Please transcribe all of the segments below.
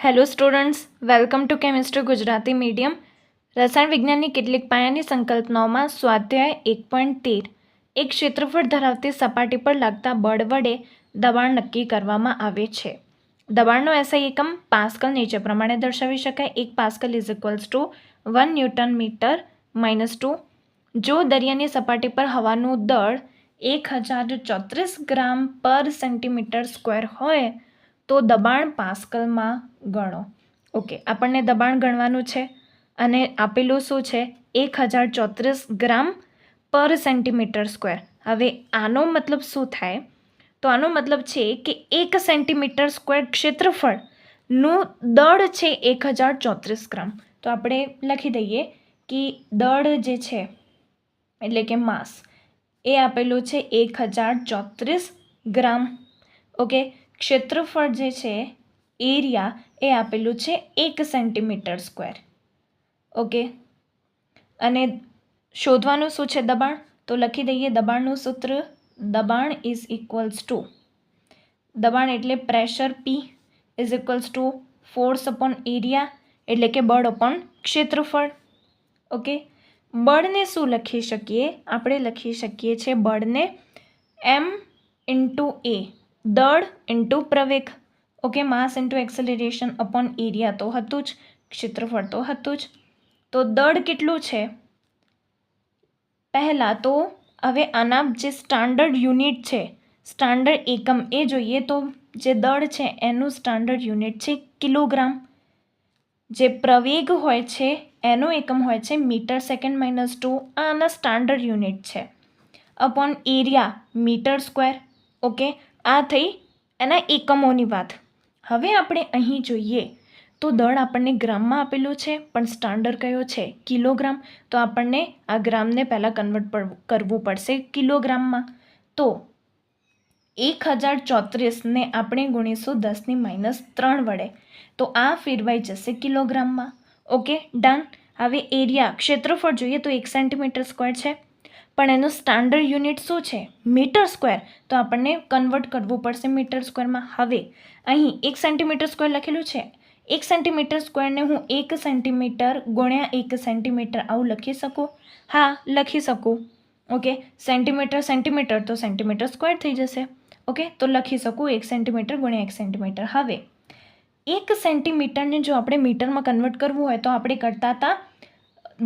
Hello students, welcome to chemistry Gujarati medium. રસાયણ વિજ્ઞાનની કેટલીક પાયાની સંકલ્પનાઓમાં સ્વાધ્યાય 1.13 એક ક્ષેત્રફળ ધરાવતી સપાટી પર લાગતા બળ વડે દબાણ નક્કી કરવામાં આવે છે. દબાણનો એસઆઈ એકમ પાસ્કલ નીચે પ્રમાણે દર્શાવી શકાય. 1 pascal is equals to 1 newton metre -2. જો દરિયાની સપાટી પર હવાનું દળ 1034 ગ્રામ પર સેન્ટીમીટર સ્ક્વેર હોય તો દબાણ પાસ્કલમાં ગણો. ઓકે, આપણને દબાણ ગણવાનું છે અને આપેલું શું છે? 1034 ગ્રામ પર સેન્ટીમીટર સ્ક્વેર. હવે આનો મતલબ શું થાય? તો આનો મતલબ છે કે 1 સેન્ટીમીટર સ્ક્વેર ક્ષેત્રફળનું દળ છે 1034 ગ્રામ. તો આપણે લખી દઈએ કે દળ જે છે એટલે કે માસ એ આપેલું છે 1034 ગ્રામ. ઓકે, ક્ષેત્રફળ જે છે એરિયા એ આપેલું છે 1 સેન્ટીમીટર સ્ક્વેર. ઓકે, અને શોધવાનું શું છે? દબાણ. તો લખી દઈએ દબાણનું સૂત્ર. દબાણ ઇઝ ઇક્વલ્સ ટુ, દબાણ એટલે pressure P is equals two force upon area એટલે કે બળ અપોન ક્ષેત્રફળ. ઓકે, બળને શું લખી શકીએ? આપણે લખી શકીએ છીએ બળને M ઇન્ટુ A, દળ ઇન્ટુ પ્રવેગ. ઓકે, માસ ઇન્ટુ એક્સેલરેશન અપોન એરિયા તો હતું જ, ક્ષેત્રફળ તો હતું જ. તો દળ કેટલું છે? પહેલાં તો હવે આના જે સ્ટાન્ડર્ડ યુનિટ છે, સ્ટાન્ડર્ડ એકમ એ જોઈએ. તો જે દળ છે એનું સ્ટાન્ડર્ડ યુનિટ છે કિલોગ્રામ. જે પ્રવેગ હોય છે એનો એકમ હોય છે મીટર સેકન્ડ -2. આના સ્ટાન્ડર્ડ યુનિટ છે. Upon area metre square. Okay, આ થઈ એના એકમોની વાત. હવે આપણે અહીં જોઈએ તો દળ આપણને ગ્રામમાં આપેલું છે પણ સ્ટાન્ડર્ડ કયો છે? કિલોગ્રામ. તો આપણને આ ગ્રામને પહેલાં કન્વર્ટ કરવું પડશે કિલોગ્રામમાં. તો 1034ને આપણે ગુણીશું 10⁻³ વડે. તો આ ફેરવાઈ જશે કિલોગ્રામમાં. Okay, done. હવે એરિયા ક્ષેત્રફળ જોઈએ તો 1 સેન્ટીમીટર સ્ક્વેર છે પણ એનું સ્ટાન્ડર્ડ યુનિટ શું છે? Metre square. તો આપણને કન્વર્ટ કરવું પડશે મીટર સ્ક્વેરમાં. હવે અહીં 1 સેન્ટીમીટર સ્ક્વેર લખેલું છે. 1 સેન્ટીમીટર સ્ક્વેરને હું 1 સેન્ટીમીટર ગુણ્યા 1 સેન્ટીમીટર આવું લખી શકું? હા, લખી શકું. ઓકે, સેન્ટીમીટર સેન્ટીમીટર તો સેન્ટીમીટર સ્ક્વેર થઈ જશે. ઓકે, તો લખી શકું 1 સેન્ટીમીટર ગુણ્યા 1 સેન્ટીમીટર. હવે 1 સેન્ટીમીટરને જો આપણે મીટરમાં કન્વર્ટ કરવું હોય તો આપણે કરતા હતા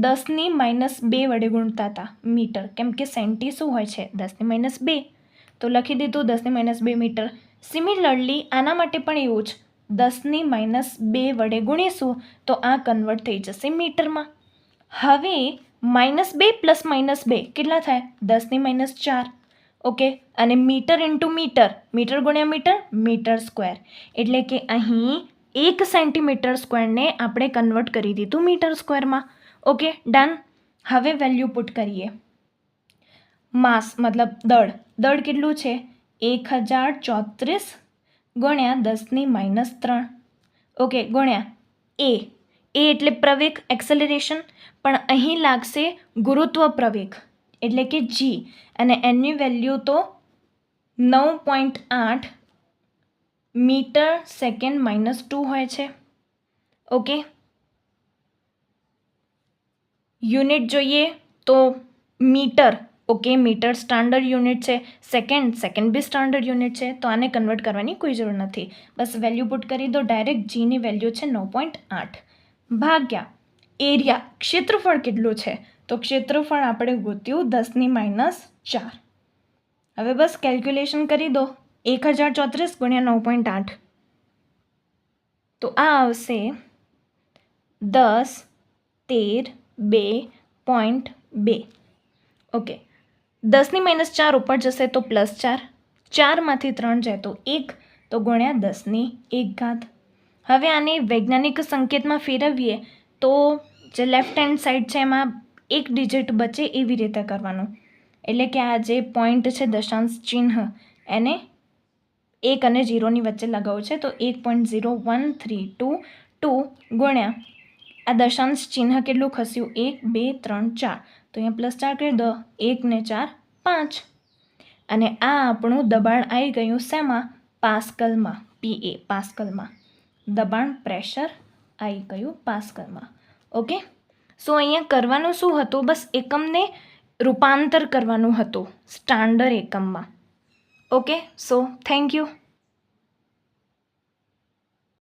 10⁻² વડે ગુણતા હતા મીટર, કેમ કે સેન્ટી શું હોય છે? 10⁻². તો લખી દીધું 10⁻² મીટર. સિમિલરલી આના માટે પણ એવું જ 10⁻² વડે ગુણીશું તો આ કન્વર્ટ થઈ જશે મીટરમાં. હવે -2 પ્લસ -2 કેટલા થાય? 10⁻⁴. ઓકે, અને મીટર ઇન્ટુ મીટર, મીટર ગુણ્યા મીટર, મીટર સ્ક્વેર. એટલે કે અહીં 1 સેન્ટીમીટર સ્ક્વેરને આપણે કન્વર્ટ કરી દીધું મીટર સ્ક્વેરમાં. Okay, done. હવે વેલ્યુ પુટ કરીએ. માસ મતલબ દળ કેટલું છે? 1034 ગુણ્યા 10⁻³. ઓકે, ગુણ્યા એ એટલે પ્રવેગ એક્સેલરેશન, પણ અહીં લાગશે ગુરુત્વ પ્રવેગ એટલે કે G, અને એની વેલ્યુ તો 9.8 મીટર સેકન્ડ -2 હોય છે. ઓકે, યુનિટ જોઈએ તો metre. Okay, metre standard unit છે. સેકન્ડ બી સ્ટાન્ડર્ડ યુનિટ છે. તો આને કન્વર્ટ કરવાની કોઈ જરૂર નથી. બસ વેલ્યુ પુટ કરી દો ડાયરેક્ટ. જીની વેલ્યુ છે 9.8 ભાગ્યા એરિયા. ક્ષેત્રફળ કેટલું છે? તો ક્ષેત્રફળ આપણે ગોત્યું 10⁻⁴. હવે બસ કેલ્ક્યુલેશન કરી દો. 1034 ગુણ્યા 9.8 તો આ આવશે 10 13 2.2. ઓકે, 10⁻⁴ ઉપર જશે તો +4, 4માંથી 3 જાય તો 1, તો ગુણ્યા 10⁻⁴. હવે આને વૈજ્ઞાનિક સંકેતમાં ફેરવીએ તો જે લેફ્ટ હેન્ડ સાઈડ છે એમાં 1 ડિજિટ બચે એવી રીતે કરવાનું. એટલે કે આ જે પોઈન્ટ છે દશાંશ ચિહ્ન એને 1 અને 0ની વચ્ચે લગાવવું છે. તો 1.01322 ગુણ્યા આ દશાંશ ચિહ્ન કેટલું ખસ્યું? 1 2 3 4. તો અહીંયા +4 કરી દો. 1 ને 4 5. અને આ આપણું દબાણ આવી ગયું શેમાં? પાસ્કલમાં. PA પાસ્કલમાં. દબાણ પ્રેશર આઈ કયું પાસ્કલમાં. ઓકે, સો અહીંયા કરવાનું શું હતું, બસ એકમને રૂપાંતર કરવાનું હતું સ્ટાન્ડર્ડ એકમમાં. Okay, so thank you.